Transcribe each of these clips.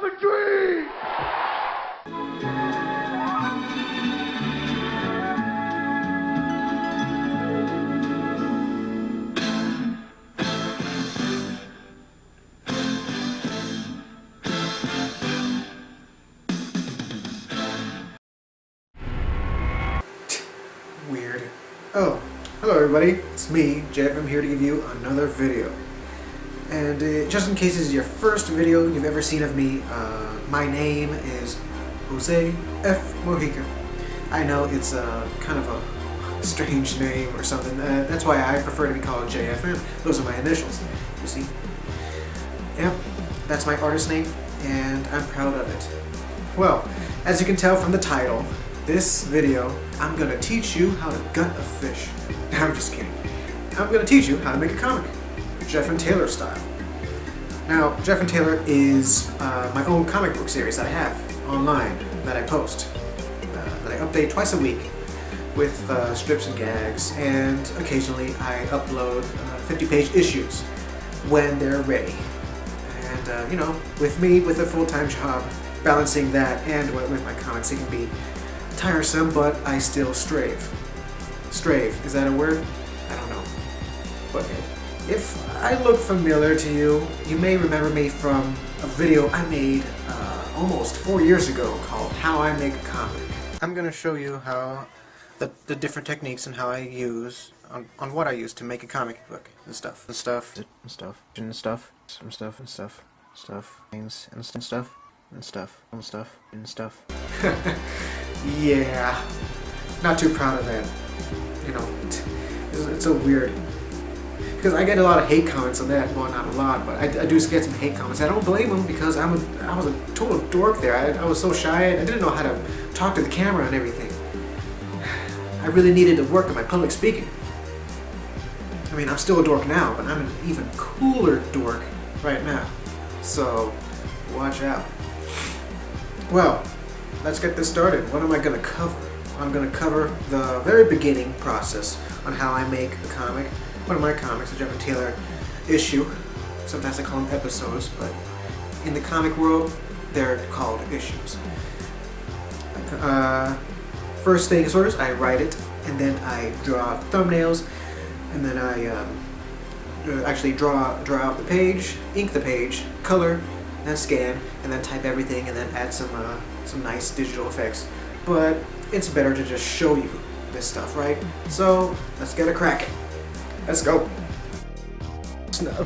infantry! Weird. Oh, hello everybody, it's me, Jeff. I'm here to give you another video. And just in case this is your first video you've ever seen of me, my name is Jose F. Mojica. I know it's kind of a strange name or something. That's why I prefer to be called JFM. Those are my initials, you see. Yep, that's my artist name, and I'm proud of it. Well, as you can tell from the title, this video, I'm gonna teach you how to gut a fish. I'm just kidding. I'm gonna teach you how to make a comic, Jeff and Taylor style. Now, Jeff and Taylor is my own comic book series that I have online that I post, that I update twice a week with strips and gags, and occasionally I upload 50-page issues when they're ready. And you know, with me, with a full-time job, balancing that and with my comics, it can be tiresome, but I still strave. Strave, is that a word? I don't know. But if I look familiar to you, you may remember me from a video I made almost 4 years ago called How I Make a Comic. I'm going to show you how the different techniques and how I use, on what I use to make a comic book and stuff. And stuff. And stuff. And stuff. Some stuff and stuff. Stuff. Things and stuff. And stuff. And stuff. And stuff. Yeah, not too proud of that. You know, it's so weird. Because I get a lot of hate comments on that. Well, not a lot, but I do get some hate comments. I don't blame them because I was a total dork there. I was so shy. I didn't know how to talk to the camera and everything. I really needed to work on my public speaking. I mean, I'm still a dork now, but I'm an even cooler dork right now. So, watch out. Well, let's get this started. What am I going to cover? I'm going to cover the very beginning process on how I make a comic. One of my comics, a Jeff and Taylor issue. Sometimes I call them episodes, but in the comic world, they're called issues. First things first, I write it, and then I draw thumbnails, and then I actually draw out the page, ink the page, color, then scan, and then type everything, and then add some nice digital effects. But it's better to just show you this stuff, right? So let's get a crack. Let's go.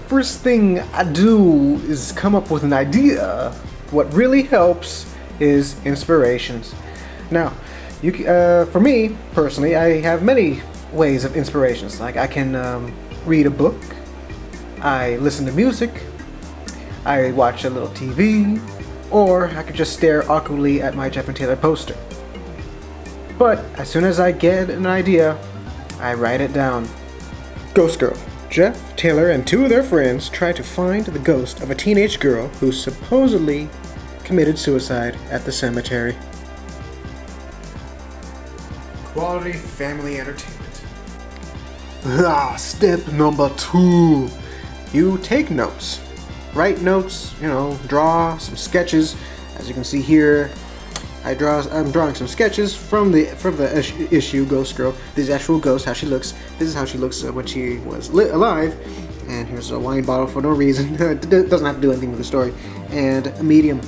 First thing I do is come up with an idea. What really helps is inspirations. Now, for me personally, I have many ways of inspirations. Like I can read a book, I listen to music, I watch a little TV, or I could just stare awkwardly at my Jeff and Taylor poster. But as soon as I get an idea, I write it down. Ghost Girl. Jeff, Taylor, and two of their friends try to find the ghost of a teenage girl who supposedly committed suicide at the cemetery. Quality family entertainment. Step number 2. You take notes. Write notes, you know, draw some sketches. As you can see here, I'm drawing some sketches from the issue Ghost Girl. This is actual ghost, how she looks. This is how she looks when she was alive. And here's a wine bottle for no reason. It doesn't have to do anything with the story. And a medium.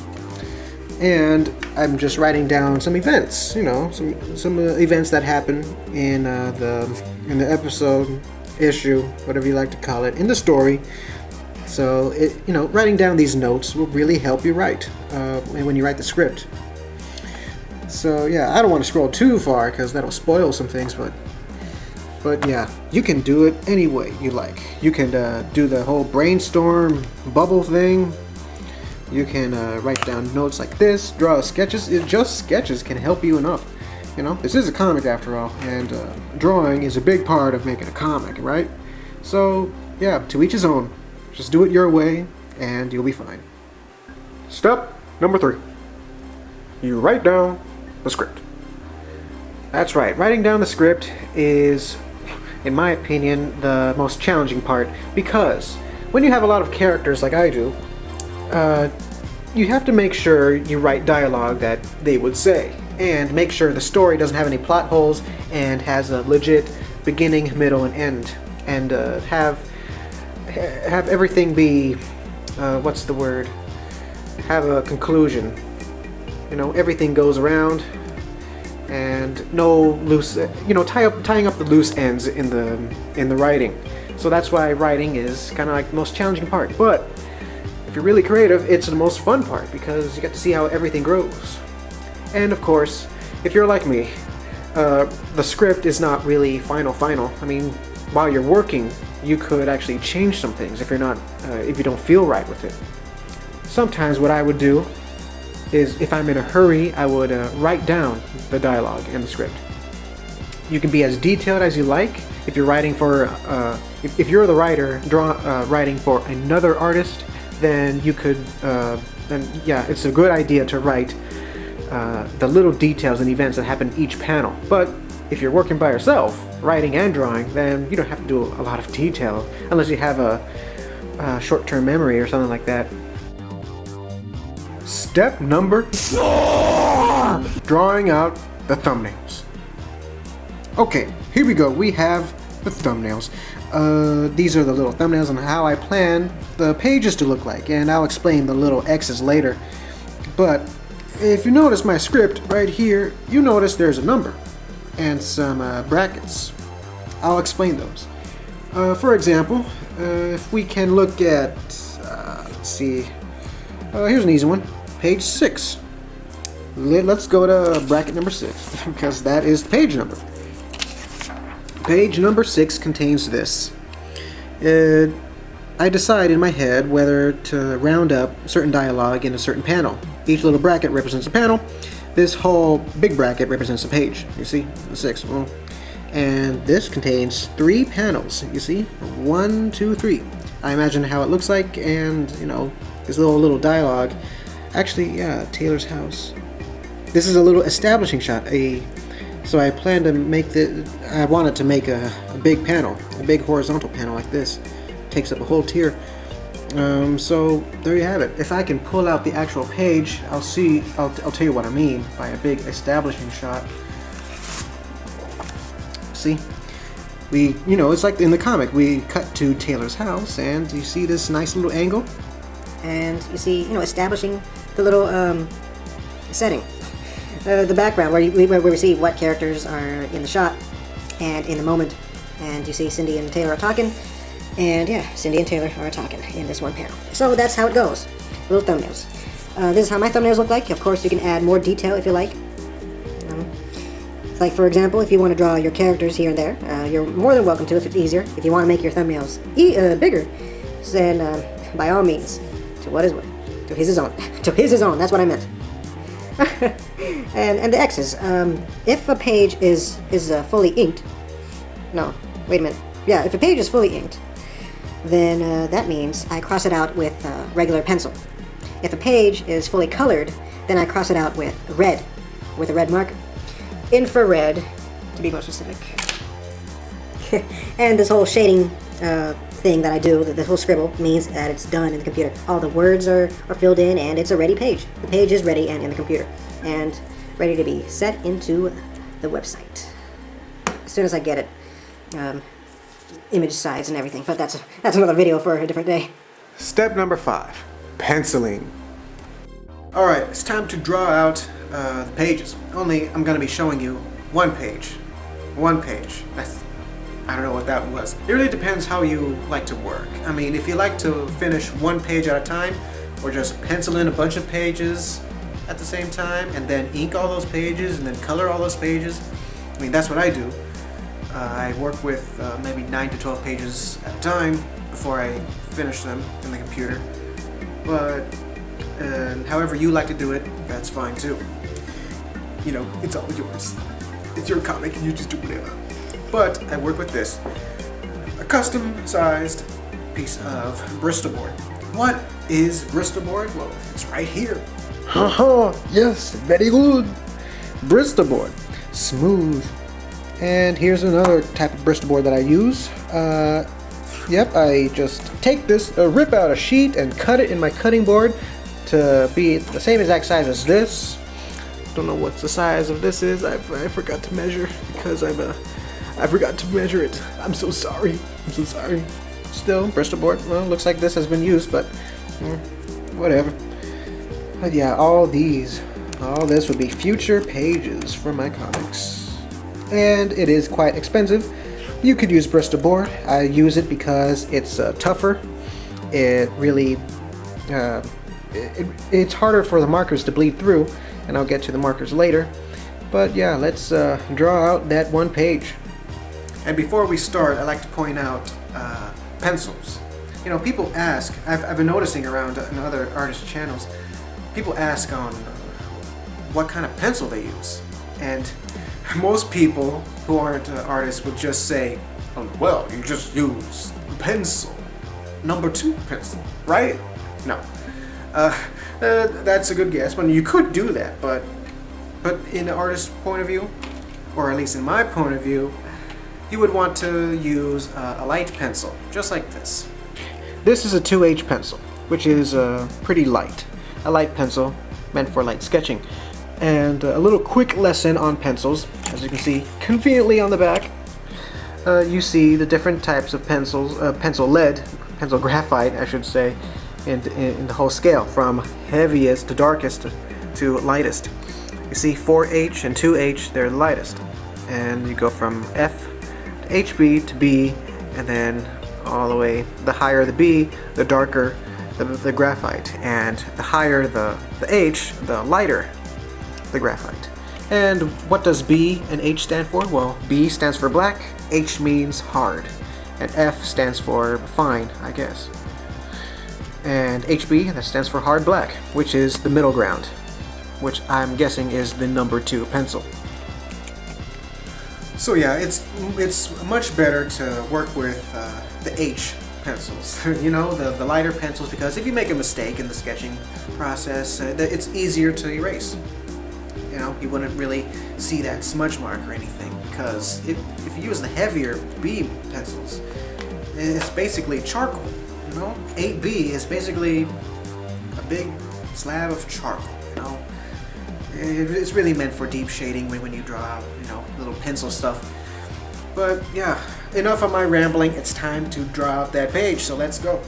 And I'm just writing down some events, you know, some events that happen in the episode, issue, whatever you like to call it, in the story. So, you know, writing down these notes will really help you write when you write the script. So, yeah, I don't want to scroll too far because that'll spoil some things, but yeah, you can do it any way you like. You can do the whole brainstorm bubble thing. You can write down notes like this, draw sketches. Just sketches can help you enough. You know, this is a comic after all, and drawing is a big part of making a comic, right? So, yeah, to each his own. Just do it your way, and you'll be fine. Step number 3. You write down the script. That's right, writing down the script is, in my opinion, the most challenging part, because when you have a lot of characters like I do, you have to make sure you write dialogue that they would say, and make sure the story doesn't have any plot holes and has a legit beginning, middle, and end, and have everything be what's the word? Have a conclusion. You know, everything goes around, and no loose, tying up the loose ends in the writing. So that's why writing is kind of like the most challenging part. But if you're really creative, it's the most fun part because you get to see how everything grows. And of course, if you're like me, the script is not really final. I mean, while you're working, you could actually change some things if you don't feel right with it. Sometimes what I would do is, if I'm in a hurry, I would write down the dialogue and the script. You can be as detailed as you like. If you're writing for, if you're the writer writing for another artist, then you could, it's a good idea to write the little details and events that happen in each panel. But if you're working by yourself, writing and drawing, then you don't have to do a lot of detail unless you have a short-term memory or something like that. Step number 4, drawing out the thumbnails. Okay, here we go. We have the thumbnails. These are the little thumbnails and how I plan the pages to look like, and I'll explain the little X's later. But if you notice my script right here, you notice there's a number and some brackets. I'll explain those. For example, if we can look at, let's see, here's an easy one, page 6. Let's go to bracket number 6 because that is the page number. Page number 6 contains this. I decide in my head whether to round up certain dialogue in a certain panel. Each little bracket represents a panel. This whole big bracket represents a page. You see, the 6. Well, and this contains 3 panels. You see, 1, 2, 3. I imagine how it looks like, and this little dialogue. Actually, yeah, Taylor's house. This is a little establishing shot. So I plan to make I wanted to make a big panel, a big horizontal panel like this. Takes up a whole tier. So there you have it. If I can pull out the actual page, I'll tell you what I mean by a big establishing shot. See? It's like in the comic, we cut to Taylor's house, and you see this nice little angle. And you see, establishing the little setting. The background, where we see what characters are in the shot and in the moment. And you see Cindy and Taylor are talking. And yeah, Cindy and Taylor are talking in this one panel. So that's how it goes. Little thumbnails. This is how my thumbnails look like. Of course, you can add more detail if you like. Like, for example, if you want to draw your characters here and there, you're more than welcome to if it's easier. If you want to make your thumbnails bigger, then by all means, to what is what? To his is on. To his is on, that's what I meant. and the X's. If a page is fully inked, no, wait a minute. Yeah, if a page is fully inked, then that means I cross it out with regular pencil. If a page is fully colored, then I cross it out with a red marker. Infrared, to be more specific. And this whole shading thing that I do, this whole scribble, means that it's done in the computer. All the words are filled in, and it's a ready page. The page is ready and in the computer, and ready to be set into the website as soon as I get it. Image size and everything, but that's another video for a different day. Step number 5, penciling. Alright, it's time to draw out the pages. Only I'm going to be showing you one page. One page. I don't know what that was. It really depends how you like to work. I mean, if you like to finish one page at a time, or just pencil in a bunch of pages at the same time, and then ink all those pages, and then color all those pages, I mean, that's what I do. I work with maybe 9 to 12 pages at a time before I finish them in the computer. But however you like to do it, that's fine too. It's all yours. It's your comic and you just do whatever. But I work with this, a custom-sized piece of Bristol board. What is Bristol board? Well, it's right here. Haha, yes, very good. Bristol board, smooth. And here's another type of Bristol board that I use. I just take this, rip out a sheet and cut it in my cutting board to be the same exact size as this. Don't know what the size of this is. I forgot to measure because I forgot to measure it. I'm so sorry. I'm so sorry. Still, Bristol board. Well, looks like this has been used, but whatever. But yeah, all this would be future pages for my comics, and it is quite expensive. You could use Bristol board. I use it because it's tougher. It really it's harder for the markers to bleed through, and I'll get to the markers later. But yeah, let's draw out that one page. And before we start, I'd like to point out pencils. You know, people ask, I've been noticing around in other artist channels, people ask on what kind of pencil they use. And most people who aren't artists would just say, oh, well, you just use pencil. Number 2 pencil, right? No. That's a good guess. But you could do that, but in the artist's point of view, or at least in my point of view, you would want to use a light pencil, just like this. This is a 2H pencil, which is pretty light. A light pencil meant for light sketching. And a little quick lesson on pencils. As you can see conveniently on the back, you see the different types of pencils, pencil lead, pencil graphite I should say, in the whole scale, from heaviest to darkest to lightest. You see 4H and 2H, they're the lightest. And you go from F to HB to B, and then all the way, the higher the B, the darker the graphite, and the higher the H, the lighter the graphite. And what does B and H stand for? Well, B stands for black, H means hard, and F stands for fine, I guess. And HB, that stands for hard black, which is the middle ground, which I'm guessing is the number 2 pencil. So yeah, it's much better to work with the H pencils, you know, the lighter pencils, because if you make a mistake in the sketching process, it's easier to erase. You know, you wouldn't really see that smudge mark or anything, because if you use the heavier B pencils, it's basically charcoal. You know, 8B is basically a big slab of charcoal. You know, it's really meant for deep shading when you draw out, you know, little pencil stuff. But yeah, enough of my rambling. It's time to draw out that page. So let's go.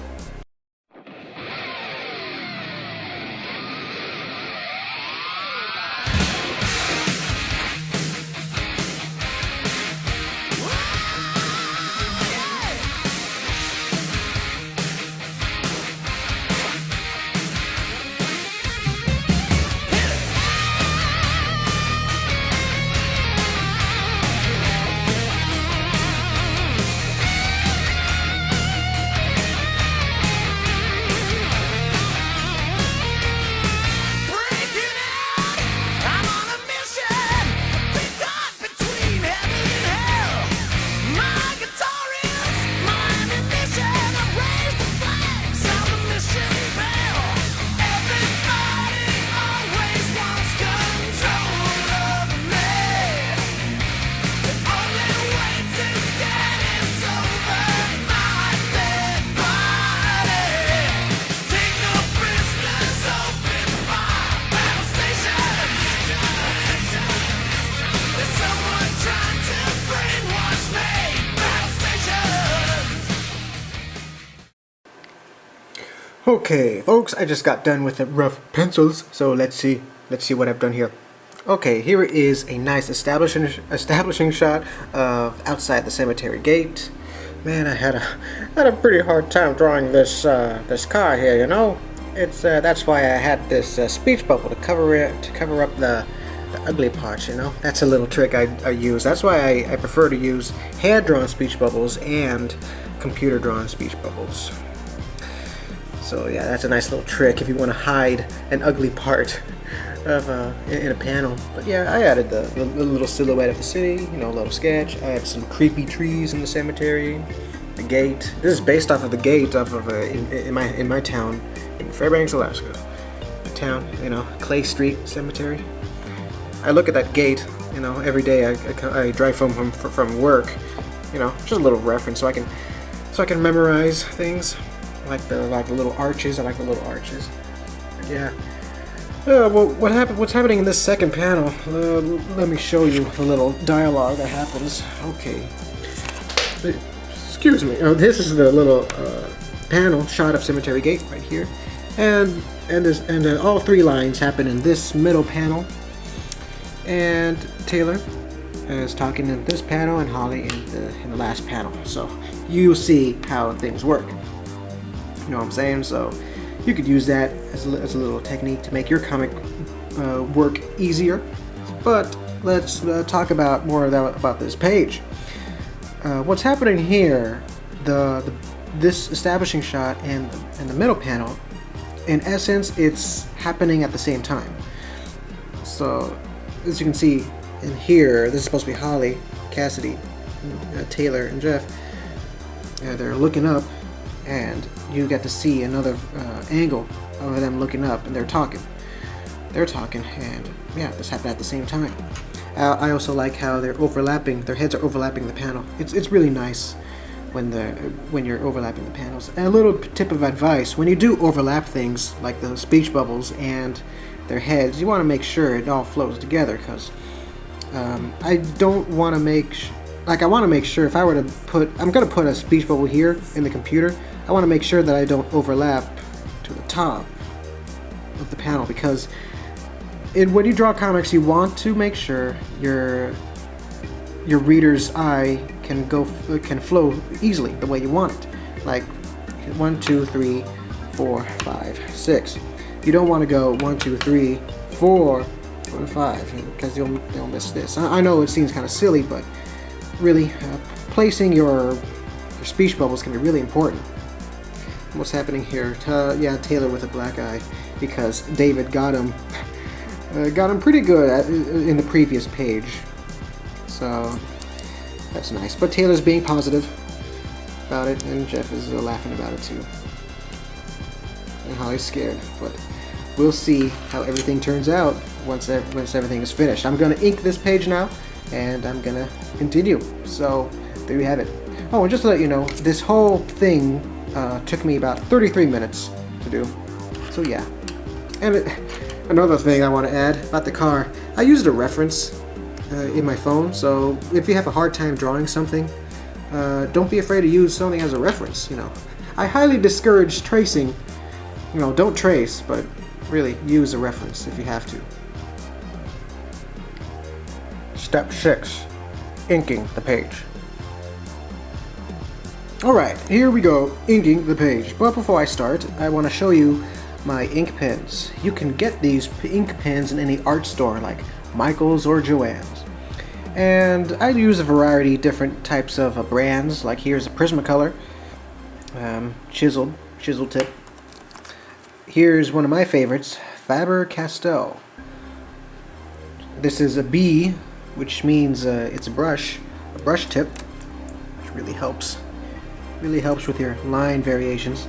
Okay, folks, I just got done with the rough pencils, so let's see what I've done here. Okay, here is a nice establishing shot of outside the cemetery gate. Man, I had a pretty hard time drawing this this car here. You know, it's that's why I had this speech bubble to cover up the ugly parts. You know, that's a little trick I use. That's why I prefer to use hand-drawn speech bubbles and computer-drawn speech bubbles. So yeah, that's a nice little trick if you want to hide an ugly part of in a panel. But yeah, I added the little silhouette of the city, you know, a little sketch. I added some creepy trees in the cemetery, the gate. This is based off of the gate in my town in Fairbanks, Alaska. A town, you know, Clay Street Cemetery. I look at that gate, you know, every day. I drive from work, you know, just a little reference so I can memorize things. I like the little arches. I like the little arches. Yeah. Well, what's happening in this second panel? Let me show you the little dialogue that happens. Okay. Excuse me. This is the little panel shot of Cemetery Gate right here, and all three lines happen in this middle panel. And Taylor is talking in this panel, and Holly in the last panel. So you see how things work. You know what I'm saying? So you could use that as a little technique to make your comic work easier. But let's talk about more about this page. What's happening here? This establishing shot and the middle panel, in essence, it's happening at the same time. So as you can see in here, this is supposed to be Holly, Cassidy, Taylor, and Jeff. They're looking up, and you get to see another angle of them looking up, and they're talking, and yeah, this happened at the same time. I also like how they're overlapping. Their heads are overlapping the panel. It's really nice when you're overlapping the panels. And a little tip of advice: when you do overlap things like the speech bubbles and their heads, you want to make sure it all flows together, because I don't want to make I want to make sure if I were to I'm going to put a speech bubble here in the computer. I want to make sure that I don't overlap to the top of the panel, because when you draw comics, you want to make sure your reader's eye can flow easily the way you want it. Like 1, 2, 3, 4, 5, 6. You don't want to go 1, 2, 3, 4, 5, because you'll miss this. I know it seems kind of silly, but really, placing your speech bubbles can be really important. What's happening here? Yeah, Taylor with a black eye, because David got him pretty good in the previous page. So that's nice. But Taylor's being positive about it, and Jeff is laughing about it too. And Holly's scared, but we'll see how everything turns out once everything is finished. I'm gonna ink this page now, and I'm gonna continue. So there you have it. Oh, and just to let you know, this whole thing took me about 33 minutes to do. So yeah. And another thing I want to add about the car, I used a reference in my phone. So if you have a hard time drawing something, don't be afraid to use something as a reference. I highly discourage tracing. Don't trace, but really use a reference if you have to. Step 6, inking the page. Alright, here we go, inking the page. But before I start, I want to show you my ink pens. You can get these ink pens in any art store like Michael's or Joann's. And I use a variety of different types of brands. Like here's a Prismacolor, chiseled tip. Here's one of my favorites, Faber-Castell. This is a B, which means it's a brush tip, which really helps with your line variations.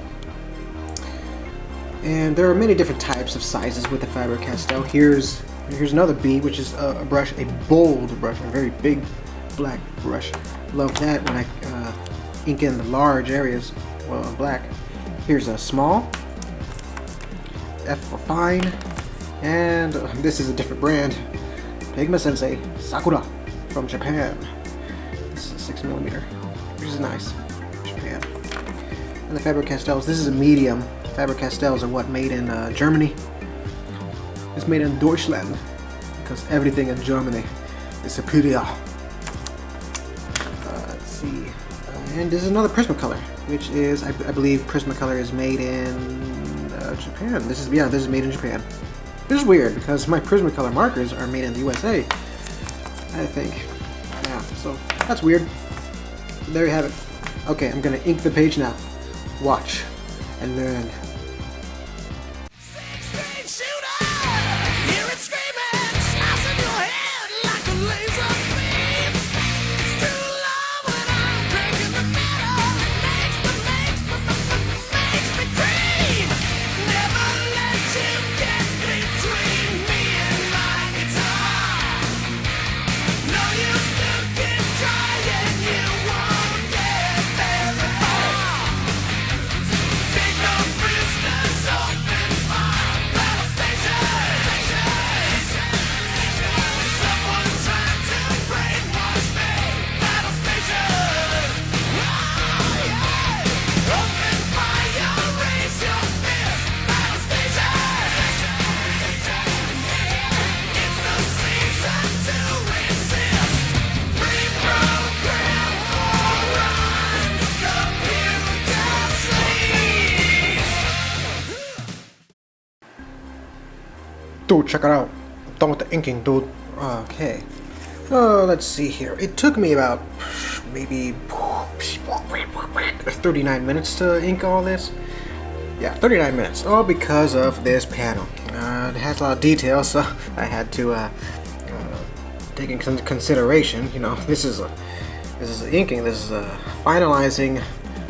And there are many different types of sizes with the Faber-Castell. Here's another B, which is a brush, a bold brush, a very big black brush. Love that when I ink in the large areas, black. Here's a small, F for fine, and this is a different brand, Pigma Sensei Sakura from Japan. This is 6mm, which is nice. Japan. And the Faber-Castells, this is a medium. Faber-Castells are what made in Germany. It's made in Deutschland, because everything in Germany is superior. Let's see. And this is another Prismacolor, which is, I believe Prismacolor is made in Japan. This is made in Japan. This is weird, because my Prismacolor markers are made in the USA, I think. Yeah, so that's weird. There you have it. Okay, I'm gonna ink the page now. Watch and learn. Take no Dude, check it out. I'm done with the inking, dude. Okay. Let's see here. It took me about maybe 39 minutes to ink all this. Yeah, 39 minutes. All because of this panel. It has a lot of detail, so I had to take into consideration. You know, this is inking. This is finalizing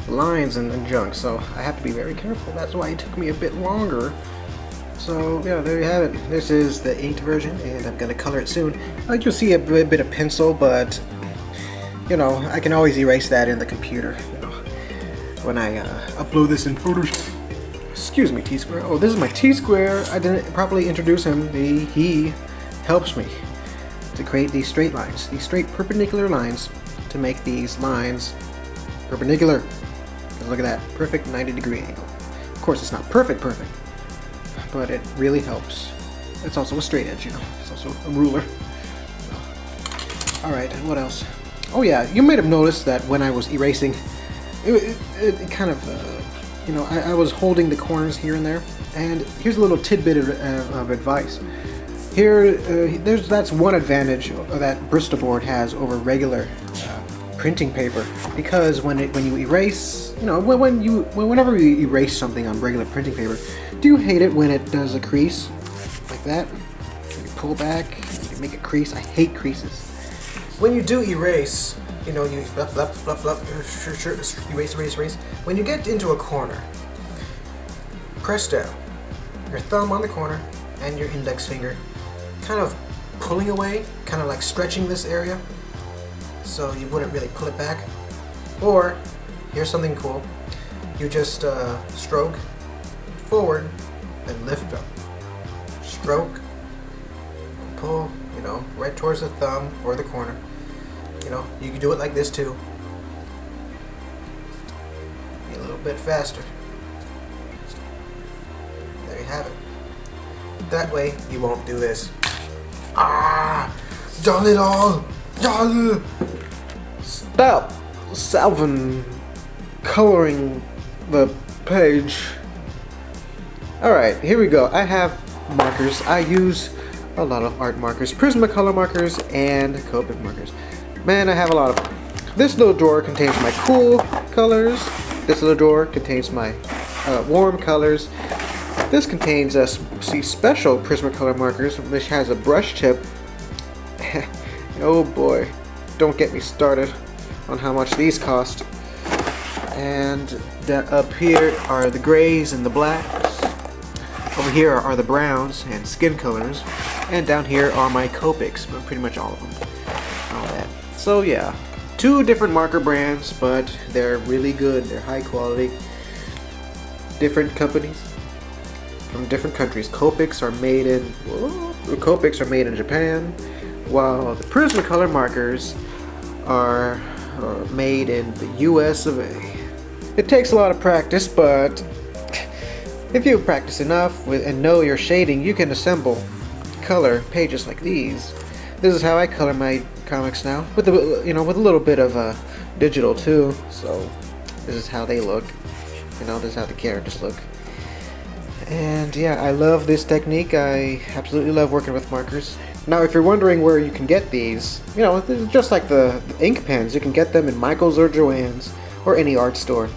lines and junk. So I have to be very careful. That's why it took me a bit longer. So yeah, there you have it. This is the inked version, and I'm gonna color it soon. You'll see a bit of pencil, but you know, I can always erase that in the computer. You know, when I upload this in Photoshop. Excuse me, T-Square. Oh, this is my T-Square. I didn't properly introduce him. He helps me to create these straight lines, these straight perpendicular lines, to make these lines perpendicular. Because look at that, perfect 90-degree angle. Of course, it's not perfect, but it really helps. It's also a straight edge, you know. It's also a ruler. All right, what else? Oh yeah, you might have noticed that when I was erasing, it kind of, you know, I was holding the corners here and there. And here's a little tidbit of advice. Here, that's one advantage that Bristol board has over regular printing paper, because when you erase, you know, whenever you erase something on regular printing paper, do you hate it when it does a crease like that? You pull back, you make a crease. I hate creases. When you do erase, you know, you erase. When you get into a corner, press down, your thumb on the corner and your index finger, kind of pulling away, kind of like stretching this area, so you wouldn't really pull it back. Or, here's something cool, you just stroke forward and lift up. Stroke, pull, you know, right towards the thumb or the corner. You know, you can do it like this too. Be a little bit faster. There you have it. That way you won't do this. Ah! Done it all! Done! Stop, Salvin, coloring the page. Alright, here we go. I have markers. I use a lot of art markers, Prismacolor markers, and Copic markers. Man, I have a lot of them. This little drawer contains my cool colors. This little drawer contains my warm colors. This contains special Prismacolor markers, which has a brush tip. Oh boy, don't get me started on how much these cost. And up here are the grays and the blacks. Over here are the browns and skin colors. And down here are my Copics, but pretty much all of them. All that. So yeah, 2 different marker brands, but they're really good. They're high quality. Different companies from different countries. Copics are made in Japan, while the Prismacolor markers are made in the US of A. It takes a lot of practice, but if you practice enough and know your shading, you can assemble color pages like these. This is how I color my comics now, with a little bit of digital too. So this is how they look. You know, this is how the characters look. And yeah, I love this technique. I absolutely love working with markers. Now, if you're wondering where you can get these, you know, just like the ink pens, you can get them in Michael's or Joann's or any art store.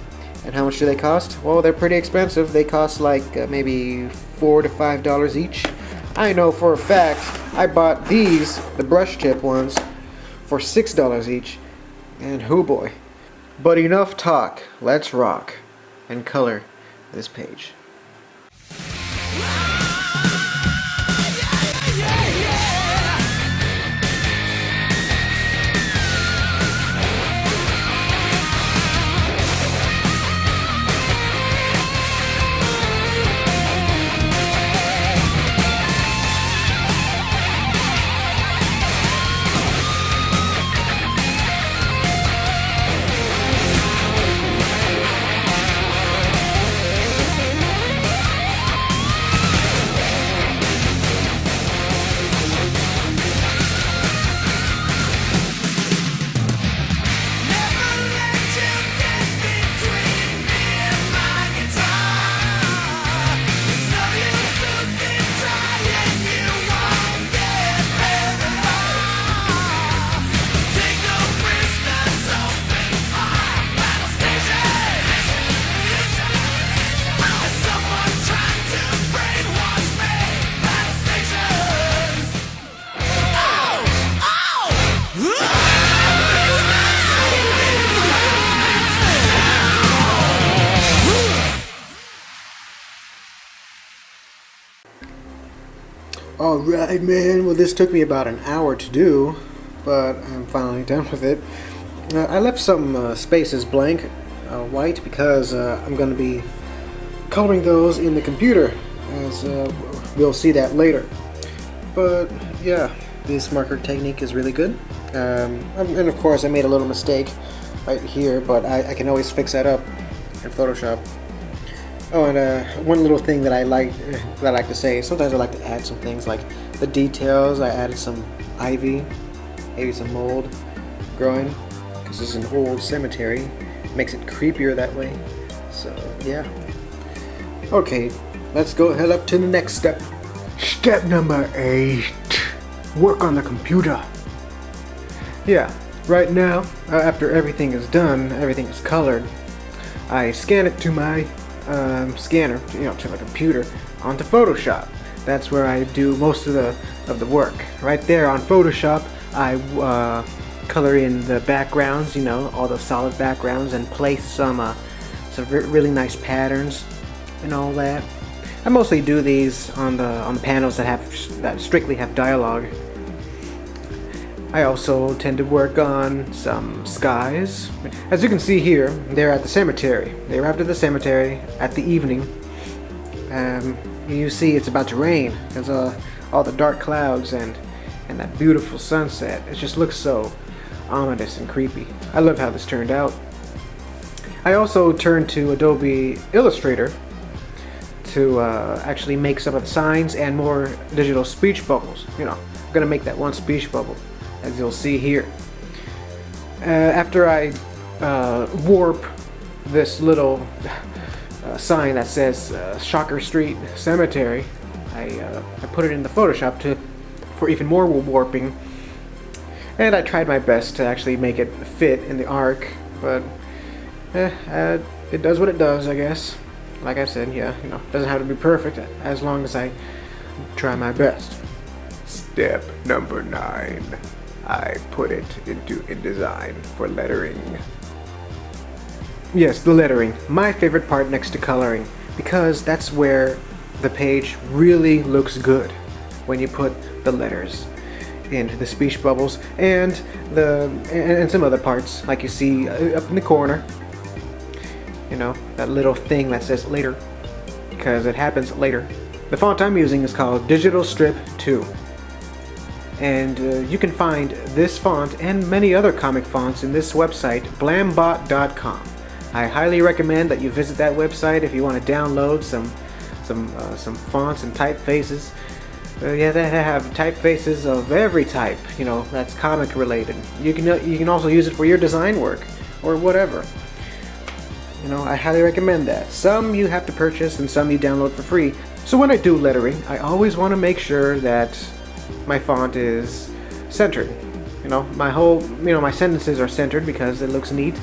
And how much do they cost? Well, they're pretty expensive. They cost like maybe $4 to $5 each. I know for a fact I bought these, the brush tip ones, for $6 each. And hoo boy. But enough talk. Let's rock and color this page. Alright, man. Well, this took me about an hour to do, but I'm finally done with it. I left some spaces blank, white, because I'm going to be coloring those in the computer, as we'll see that later. But, yeah, this marker technique is really good. And of course, I made a little mistake right here, but I can always fix that up in Photoshop. Oh, and one little thing that I like to say, sometimes I like to add some things like the details. I added some ivy, maybe some mold growing, because this is an old cemetery. Makes it creepier that way. So, yeah. Okay, let's go head up to the next step. Step number 8. Work on the computer. Yeah, right now, after everything is done, everything is colored, I scan it to my scanner, to the computer, onto Photoshop. That's where I do most of the work. Right there on Photoshop, I color in the backgrounds, all the solid backgrounds, and place some really nice patterns and all that. I mostly do these on the panels that strictly have dialogue. I also tend to work on some skies. As you can see here, they're at the cemetery. They arrived at the cemetery at the evening. You see it's about to rain because all the dark clouds and that beautiful sunset. It just looks so ominous and creepy. I love how this turned out. I also turned to Adobe Illustrator to actually make some of the signs and more digital speech bubbles. I'm gonna make that one speech bubble, as you'll see here. After I warp this little sign that says Shocker Street Cemetery, I put it in the Photoshop for even more warping, and I tried my best to actually make it fit in the arc, but it does what it does, I guess. Like I said, it doesn't have to be perfect as long as I try my best. Step number 9. I put it into InDesign for lettering. Yes, the lettering. My favorite part next to coloring, because that's where the page really looks good when you put the letters in the speech bubbles and some other parts, like you see up in the corner. That little thing that says later, because it happens later. The font I'm using is called Digital Strip 2. And you can find this font and many other comic fonts in this website, blambot.com. I highly recommend that you visit that website if you want to download some fonts and typefaces. They have typefaces of every type, that's comic related. You can also use it for your design work or whatever. I highly recommend that. Some you have to purchase and some you download for free. So when I do lettering, I always want to make sure that my font is centered. My sentences are centered because it looks neat.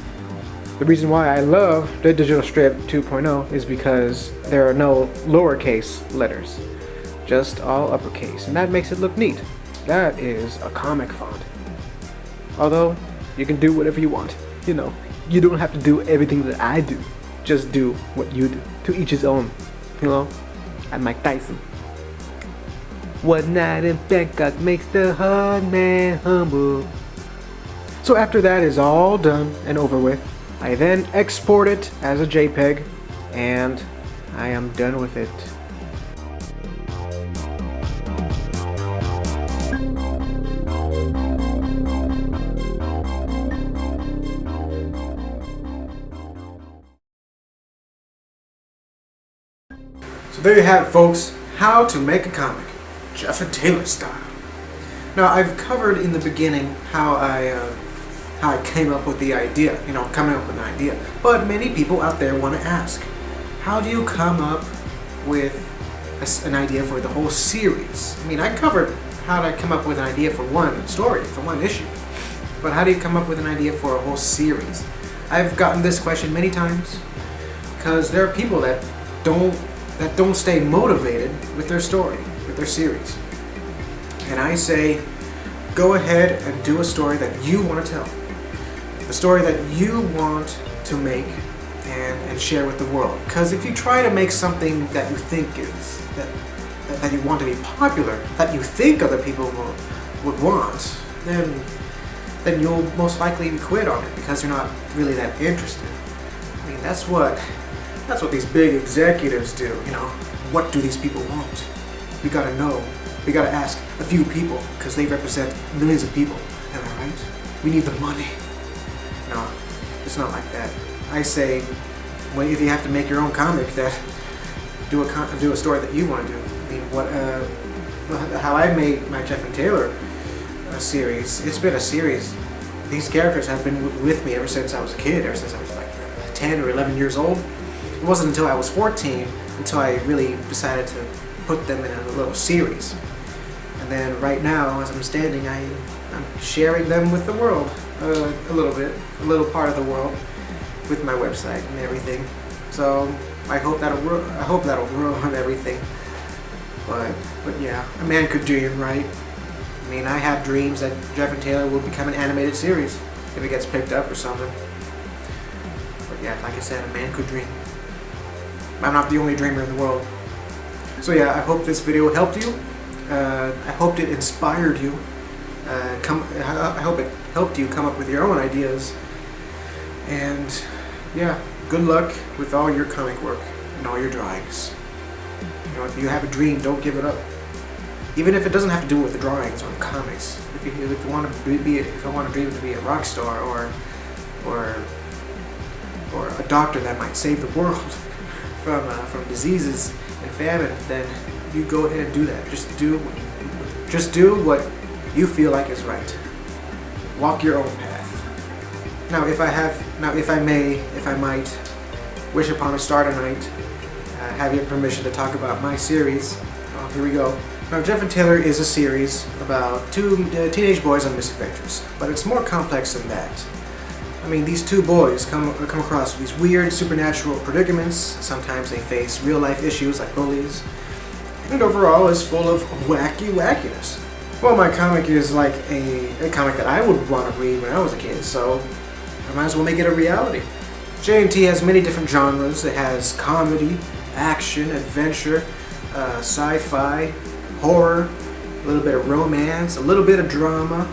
The reason why I love the Digital Strip 2.0 is because there are no lowercase letters, just all uppercase, and that makes it look neat. That is a comic font. Although, you can do whatever you want. You don't have to do everything that I do. Just do what you do. To each his own. I'm Mike Tyson. One night in Bangkok makes the hard man humble. So after that is all done and over with, I then export it as a JPEG, and I am done with it. So there you have it, folks. How to make a comic, Jeff and Taylor style. Now, I've covered in the beginning how I came up with the idea, coming up with an idea. But many people out there want to ask, how do you come up with an idea for the whole series? I covered how to come up with an idea for one story, for one issue. But how do you come up with an idea for a whole series? I've gotten this question many times because there are people that don't stay motivated with their story, with their series. And I say, go ahead and do a story that you want to tell. A story that you want to make and share with the world. Because if you try to make something that you think is, that you want to be popular, that you think other people would want, then you'll most likely quit on it because you're not really that interested. I mean, that's what these big executives do, you know. What do these people want? We gotta know. We gotta ask a few people because they represent millions of people. Am I right? We need the money. No, it's not like that. I say, well, if you have to make your own comic, that do a story that you want to do. I mean, how I made my Jeff and Taylor series. It's been a series. These characters have been with me ever since I was a kid. Ever since I was like 10 or 11 years old. It wasn't until I was 14 until I really decided to put them in a little series. And then right now, as I'm standing, I'm sharing them with the world a little bit, a little part of the world, with my website and everything. So I hope that'll grow and everything. But yeah, a man could dream, right? I mean, I have dreams that Jeff and Taylor will become an animated series if it gets picked up or something. But yeah, like I said, a man could dream. I'm not the only dreamer in the world. So yeah, I hope this video helped you. I hope it inspired you. I hope it helped you come up with your own ideas. And yeah, good luck with all your comic work and all your drawings. You know, if you have a dream, don't give it up. Even if it doesn't have to do with the drawings or the comics. If you want to if I want to dream to be a rock star or a doctor that might save the world from diseases and famine, then you go ahead and do that. Just do what you feel like is right. Walk your own path. Now, if I might wish upon a star tonight, have your permission to talk about my series. Oh, here we go. Now, Jeff and Taylor is a series about two teenage boys on misadventures, but it's more complex than that. I mean, these two boys come across these weird supernatural predicaments. Sometimes they face real-life issues like bullies, and overall is full of wackiness. Well, my comic is like a comic that I would want to read when I was a kid, so I might as well make it a reality. J&T has many different genres. It has comedy, action, adventure, sci-fi, horror, a little bit of romance, a little bit of drama,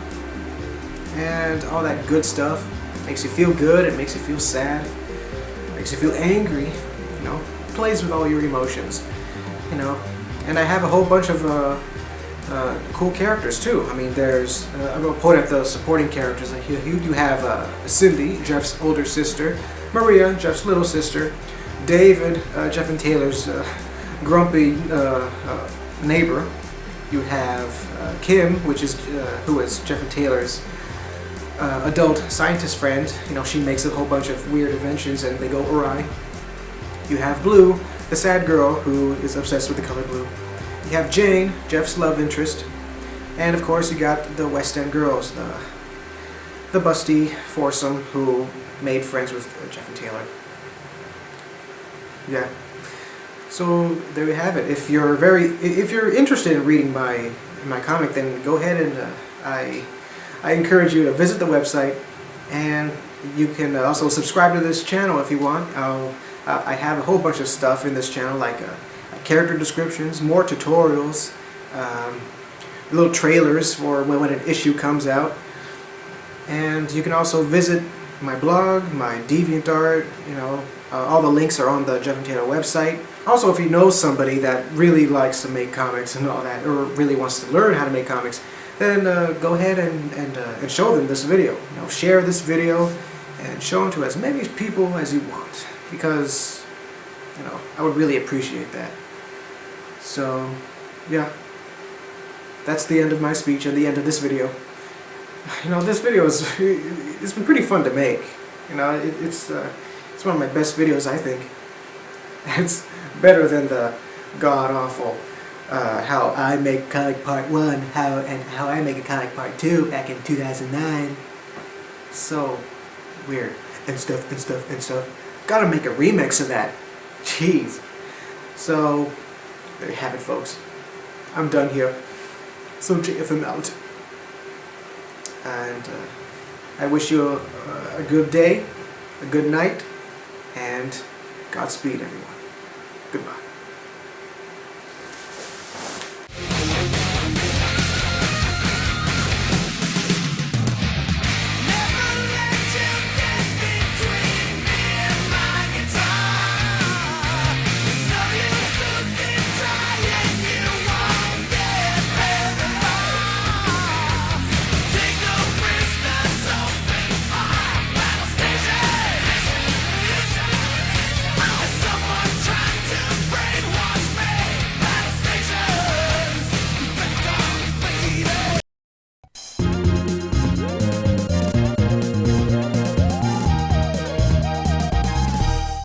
and all that good stuff. Makes you feel good, it makes you feel sad, makes you feel angry, you know, it plays with all your emotions, you know. And I have a whole bunch of cool characters too. I mean, I'm going to point at the supporting characters. Like you have Cindy, Jeff's older sister, Maria, Jeff's little sister, David, Jeff and Taylor's grumpy neighbor. You have Kim, who is Jeff and Taylor's adult scientist friend. You know, she makes a whole bunch of weird inventions and they go awry. You have Blue, the sad girl who is obsessed with the color blue. You have Jane, Jeff's love interest. And of course you got the West End girls, the busty foursome who made friends with Jeff and Taylor. Yeah. So there you have it. If you're interested in reading my comic, then go ahead and I encourage you to visit the website, and you can also subscribe to this channel if you want. I have a whole bunch of stuff in this channel, like character descriptions, more tutorials, little trailers for when an issue comes out. And you can also visit my blog, my DeviantArt, you know, all the links are on the Jeff and Taylor website. Also, if you know somebody that really likes to make comics and all that, or really wants to learn how to make comics, then go ahead and show them this video. You know, share this video and show them to as many people as you want, because, you know, I would really appreciate that. So, yeah, that's the end of my speech and the end of this video. You know, this video it's been pretty fun to make. You know, it's one of my best videos, I think. It's better than the god-awful How I Make Comic Part 1, How I Make a Comic Part 2 back in 2009. So weird. And stuff. Gotta make a remix of that. Jeez. So, there you have it, folks. I'm done here. So JFM out. And I wish you a good day, a good night, and Godspeed, everyone. Goodbye.